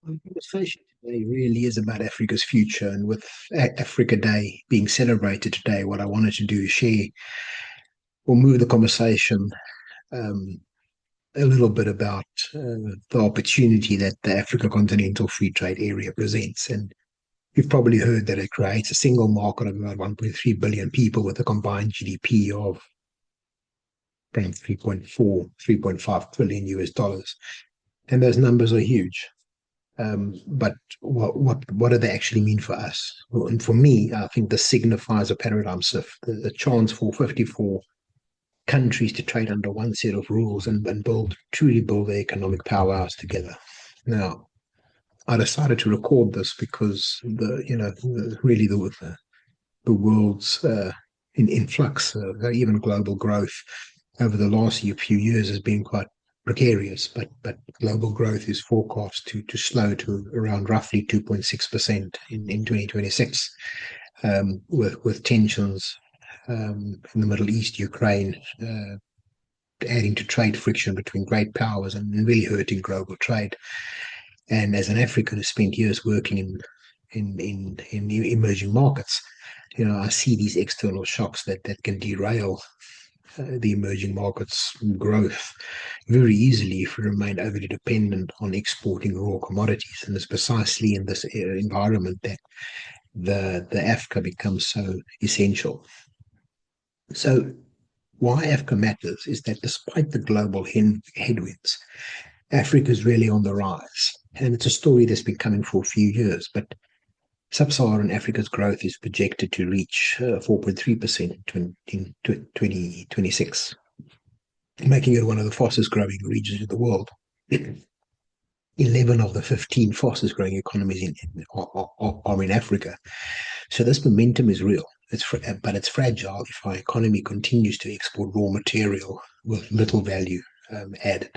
The conversation today really is about Africa's future, and with Africa Day being celebrated today, what I wanted to do is share or move the conversation um, a little bit about the opportunity that the Africa Continental Free Trade Area presents. And you've probably heard that it creates a single market of about 1.3 billion people with a combined GDP of around 3.4, 3.5 trillion US dollars. And those numbers are huge. But what do they actually mean for us? Well, and for me, I think this signifies a paradigm shift, the chance for 54 countries to trade under one set of rules and truly build their economic powerhouse together. Now, I decided to record this because the world's in flux, even global growth over the last few years has been quite precarious, but global growth is forecast to slow to around roughly 2.6% in 2026, with tensions in the Middle East, Ukraine, adding to trade friction between great powers and really hurting global trade. And as an African who spent years working in emerging markets, I see these external shocks that can derail the emerging markets' growth very easily if we remain overly dependent on exporting raw commodities. And it's precisely in this environment that the AfCFTA becomes so essential. So why AfCFTA matters is that despite the global headwinds, Africa is really on the rise. And it's a story that's been coming for a few years, but Sub-Saharan Africa's growth is projected to reach 4.3% in 2026, making it one of the fastest growing regions in the world. 11 of the 15 fastest growing economies are in Africa. So this momentum is real. But it's fragile if our economy continues to export raw material with little value added.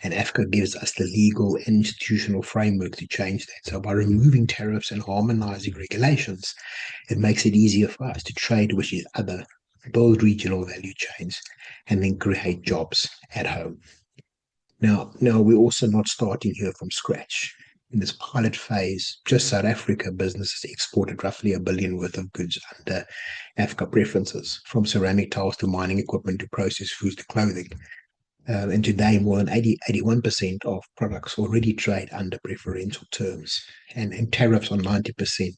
And AfCFTA gives us the legal and institutional framework to change that. So by removing tariffs and harmonizing regulations, it makes it easier for us to trade with each other, build regional value chains, and then create jobs at home. Now, we're also not starting here from scratch. In this pilot phase, just South Africa businesses exported roughly $1 billion worth of goods under AfCFTA preferences, from ceramic tiles to mining equipment to processed foods to clothing. And today, more than 81% of products already trade under preferential terms, and tariffs on 90%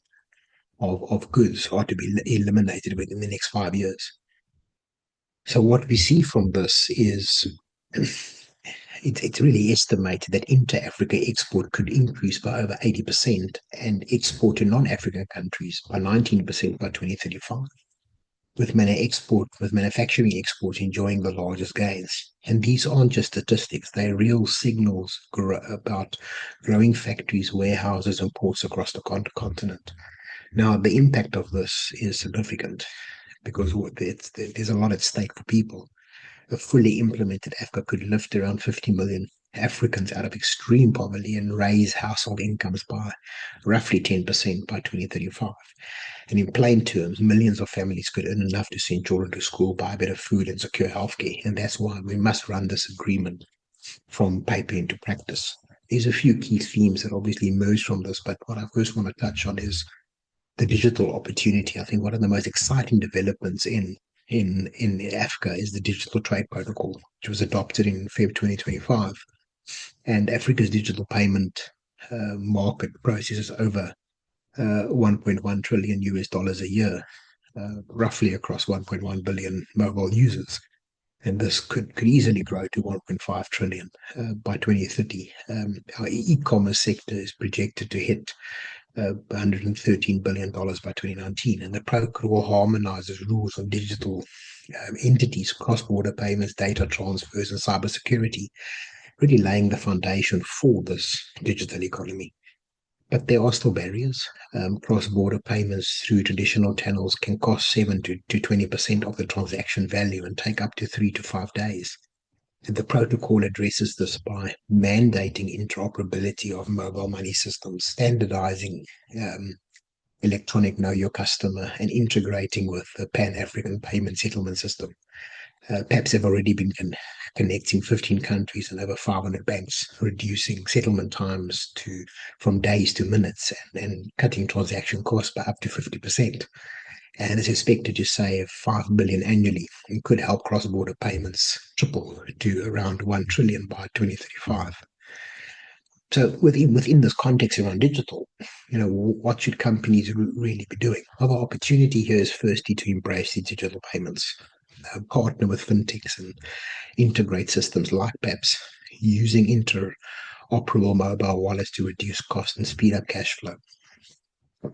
of goods are to be eliminated within the next 5 years. So what we see from this is it's really estimated that inter-Africa export could increase by over 80% and export to non-African countries by 19% by 2035, with manufacturing exports enjoying the largest gains. And these aren't just statistics, they're real signals about growing factories, warehouses, and ports across the continent. Now, the impact of this is significant because there's a lot at stake for people. A fully implemented AfCFTA could lift around 50 million Africans out of extreme poverty and raise household incomes by roughly 10% by 2035. And in plain terms, millions of families could earn enough to send children to school, buy better food, and secure healthcare. And that's why we must run this agreement from paper into practice. There's a few key themes that obviously emerge from this, but what I first want to touch on is the digital opportunity. I think one of the most exciting developments in AfCFTA is the Digital Trade Protocol, which was adopted in February 2025. And Africa's digital payment market processes over 1.1 trillion US dollars a year, roughly across 1.1 billion mobile users. And this could easily grow to 1.5 trillion by 2030. Our e-commerce sector is projected to hit $113 billion by 2019. And the protocol harmonizes rules on digital entities, cross-border payments, data transfers, and cybersecurity, really laying the foundation for this digital economy. But there are still barriers. Cross-border payments through traditional channels can cost 7 to 20% of the transaction value and take up to 3 to 5 days. The protocol addresses this by mandating interoperability of mobile money systems, standardizing electronic know your customer, and integrating with the Pan-African payment settlement system. PEPs have already been connecting 15 countries and over 500 banks, reducing settlement times from days to minutes and cutting transaction costs by up to 50%. And is expected to save 5 billion annually and could help cross-border payments triple to around 1 trillion by 2035. So within this context around digital, what should companies really be doing? Well, the opportunity here is firstly to embrace the digital payments, partner with fintechs and integrate systems like PEPs, using interoperable mobile wallets to reduce cost and speed up cash flow.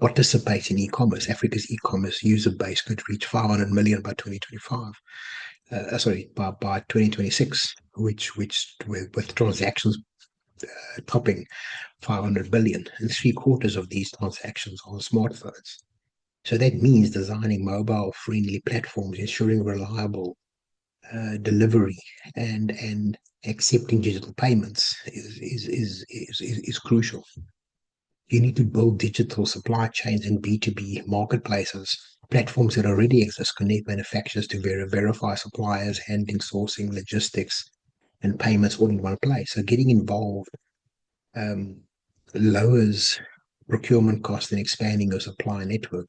Participate in e-commerce. Africa's e-commerce user base could reach 500 million by 2025. By 2026, which with transactions topping 500 billion, and three-quarters of these transactions are on smartphones. So that means designing mobile-friendly platforms, ensuring reliable delivery, and accepting digital payments is crucial. You need to build digital supply chains and B2B marketplaces. Platforms that already exist connect manufacturers to verify suppliers, handling, sourcing, logistics, and payments all in one place. So getting involved um, lowers procurement costs and expanding your supply network.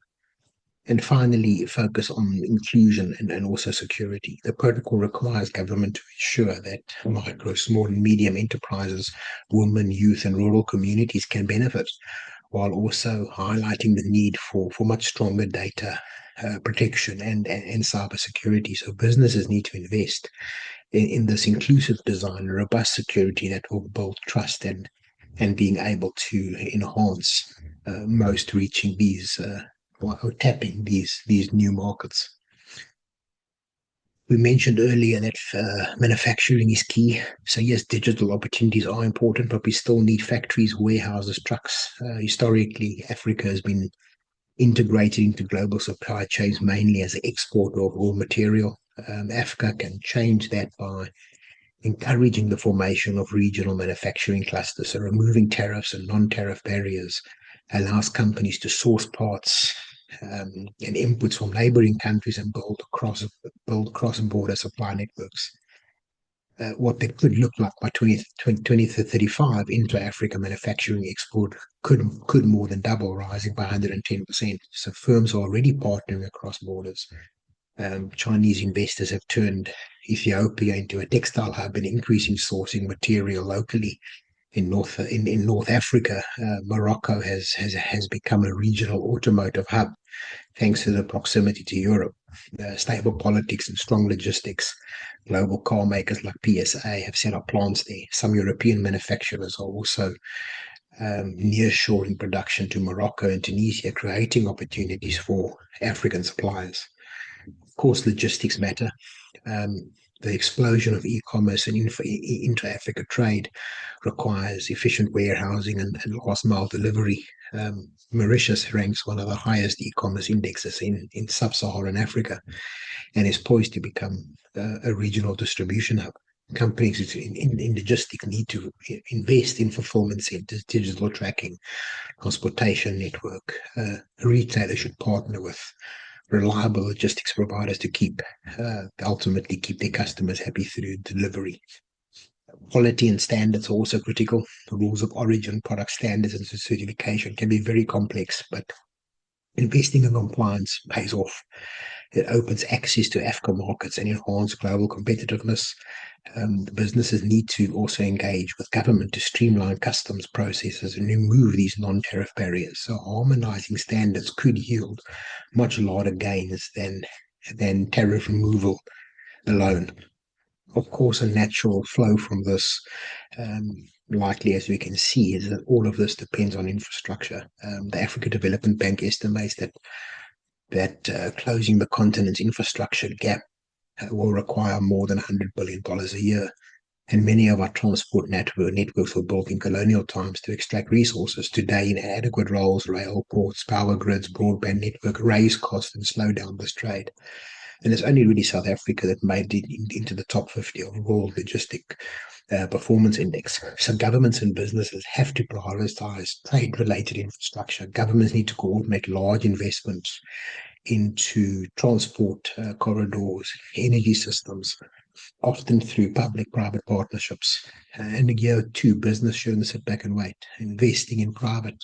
And finally, focus on inclusion and also security. The protocol requires government to ensure that micro, small, and medium enterprises, women, youth, and rural communities can benefit, while also highlighting the need for much stronger data protection and cyber security. So businesses need to invest in this inclusive design, robust security that will build trust and being able to enhance most reaching these or tapping these new markets. We mentioned earlier that manufacturing is key. So yes, digital opportunities are important, but we still need factories, warehouses, trucks. Historically, Africa has been integrated into global supply chains mainly as an exporter of raw material. Africa can change that by encouraging the formation of regional manufacturing clusters. So removing tariffs and non-tariff barriers allows companies to source parts and inputs from neighboring countries and build cross-border supply networks. What that could look like by 2035, intra-Africa manufacturing export could more than double, rising by 110%. So firms are already partnering across borders. Chinese investors have turned Ethiopia into a textile hub and increasing sourcing material locally. In North Africa, Morocco has become a regional automotive hub thanks to the proximity to Europe. Stable politics and strong logistics. Global car makers like PSA have set up plants there. Some European manufacturers are also nearshoring production to Morocco and Tunisia, creating opportunities for African suppliers. Of course, logistics matter. The explosion of e-commerce and intra-Africa trade requires efficient warehousing and last-mile delivery. Mauritius ranks one of the highest e-commerce indexes in sub-Saharan Africa and is poised to become a regional distribution hub. Companies in logistics need to invest in fulfillment centers, digital tracking, transportation network. Retailers should partner with reliable logistics providers to ultimately keep their customers happy through delivery. Quality and standards are also critical. The rules of origin, product standards, and certification can be very complex, but investing in compliance pays off. It opens access to African markets and enhances global competitiveness. The businesses need to also engage with government to streamline customs processes and remove these non-tariff barriers. So harmonizing standards could yield much larger gains than tariff removal alone. Of course, a natural flow from this, likely as we can see, is that all of this depends on infrastructure. The Africa Development Bank estimates that closing the continent's infrastructure gap will require more than $100 billion a year. And many of our transport networks were built in colonial times to extract resources. Today, inadequate roads, rail, ports, power grids, broadband network raise costs and slow down this trade. And it's only really South Africa that made it into the top 50 of World Logistic Performance Index. So governments and businesses have to prioritize trade-related infrastructure. Governments need to coordinate large investments into transport corridors, energy systems, often through public-private partnerships. And year two, business shouldn't sit back and wait. Investing in private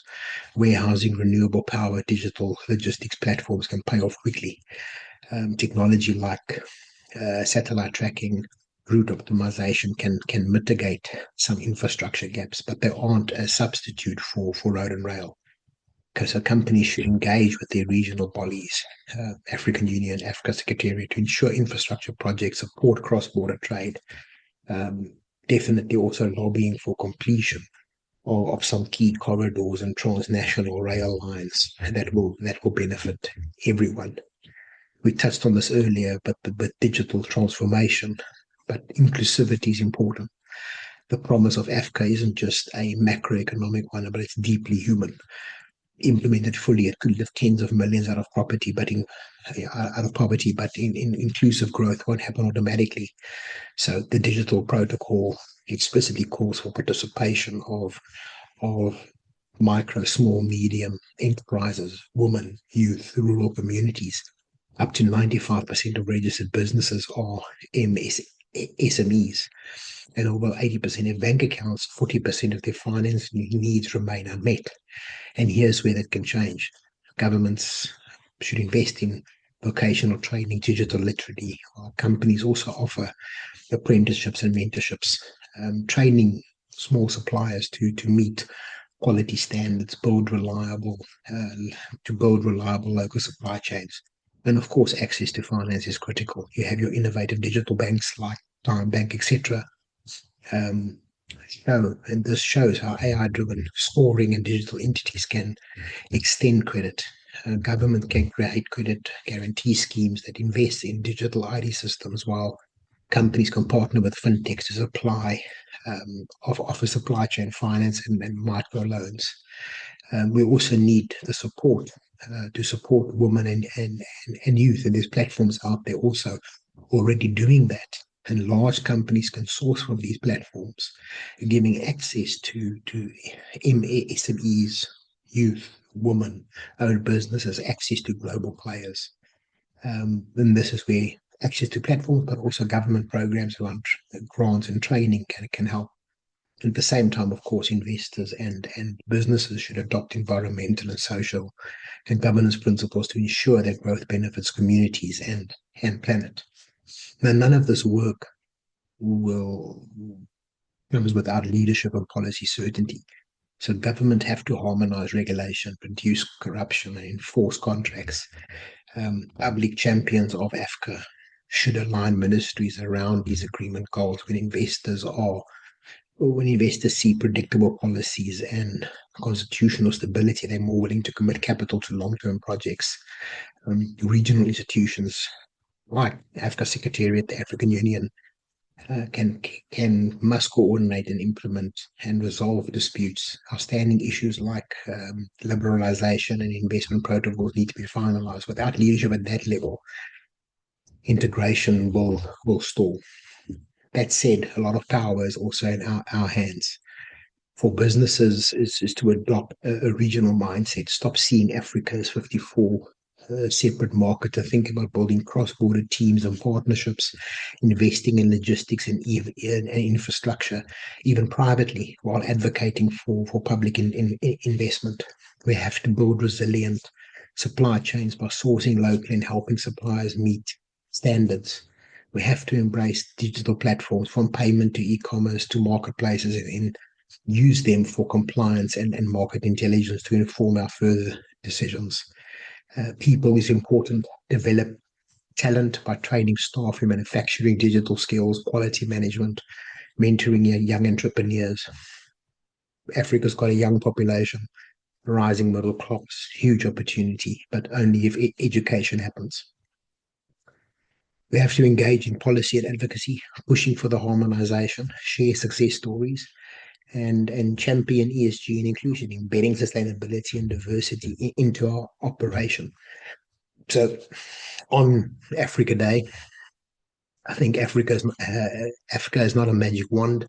warehousing, renewable power, digital logistics platforms can pay off quickly. Technology like satellite tracking, route optimization can mitigate some infrastructure gaps, but they aren't a substitute for road and rail. Because so companies should engage with their regional bodies, African Union, Africa Secretariat, to ensure infrastructure projects support cross-border trade. Um, Definitely also lobbying for completion of some key corridors and transnational rail lines that will benefit everyone. We touched on this earlier, but with digital transformation, but inclusivity is important. The promise of AfCFTA isn't just a macroeconomic one, but it's deeply human. Implemented fully, it could lift tens of millions out of property, out of poverty, but in inclusive growth won't happen automatically. So the digital protocol explicitly calls for participation of micro, small, medium enterprises, women, youth, rural communities. Up to 95% of registered businesses are SMEs, and although 80% have bank accounts, 40% of their finance needs remain unmet. And here's where that can change. Governments should invest in vocational training, digital literacy. Companies also offer apprenticeships and mentorships, training small suppliers to meet quality standards, uh, build reliable local supply chains. And of course, access to finance is critical. You have your innovative digital banks like Time Bank, etc. Um, and this shows how AI-driven scoring and digital entities can extend credit. Government can create credit guarantee schemes that invest in digital ID systems, while companies can partner with fintechs to offer supply chain finance and micro loans. We also need the support to support women and youth, and there's platforms out there also already doing that. And large companies can source from these platforms, giving access to SMEs, youth, women, owned businesses, access to global players. And this is where access to platforms, but also government programs around grants and training can help. At the same time, of course, investors and businesses should adopt environmental and social and governance principles to ensure that growth benefits communities and planet. Now, none of this work will comes without leadership and policy certainty. So government have to harmonize regulation, reduce corruption, and enforce contracts. Public champions of AfCFTA should align ministries around these agreement goals when investors see predictable policies and constitutional stability, they're more willing to commit capital to long-term projects. Regional institutions like Africa Secretariat, the African Union, must coordinate and implement and resolve disputes. Outstanding issues like liberalization and investment protocols need to be finalized. Without leadership at that level, integration will stall. That said, a lot of power is also in our hands. For businesses is to adopt a regional mindset, stop seeing Africa as 54 separate market, to think about building cross-border teams and partnerships, investing in logistics and infrastructure, even privately, while advocating for public investment. We have to build resilient supply chains by sourcing locally and helping suppliers meet standards. We have to embrace digital platforms, from payment to e-commerce to marketplaces, and use them for compliance and market intelligence to inform our further decisions. People is important. Develop talent by training staff in manufacturing, digital skills, quality management, mentoring young entrepreneurs. Africa's got a young population, rising middle class, huge opportunity, but only if education happens. We have to engage in policy and advocacy, pushing for the harmonization, share success stories, and champion ESG and inclusion, embedding sustainability and diversity into our operation. So on Africa Day, I think Africa is not a magic wand.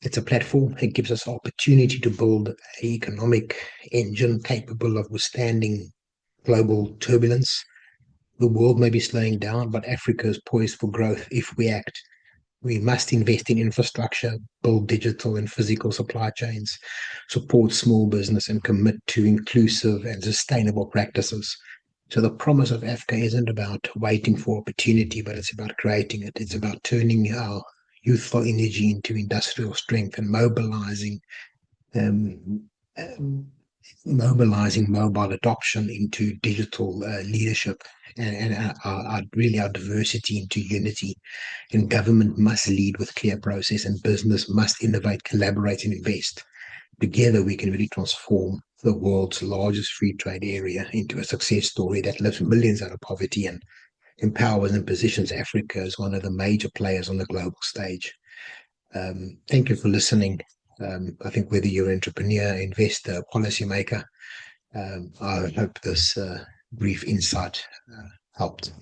It's a platform. It gives us opportunity to build an economic engine capable of withstanding global turbulence. The world may be slowing down, but Africa is poised for growth if we act. We must invest in infrastructure, build digital and physical supply chains, support small business, and commit to inclusive and sustainable practices. So the promise of Africa isn't about waiting for opportunity, but it's about creating it. It's about turning our youthful energy into industrial strength and um, um, mobilizing mobile adoption into digital leadership, and really our diversity into unity. And government must lead with clear process, and business must innovate, collaborate, and invest. Together, we can really transform the world's largest free trade area into a success story that lifts millions out of poverty and empowers and positions Africa as one of the major players on the global stage. Thank you for listening. I think whether you're an entrepreneur, investor, policymaker, I hope this brief insight helped.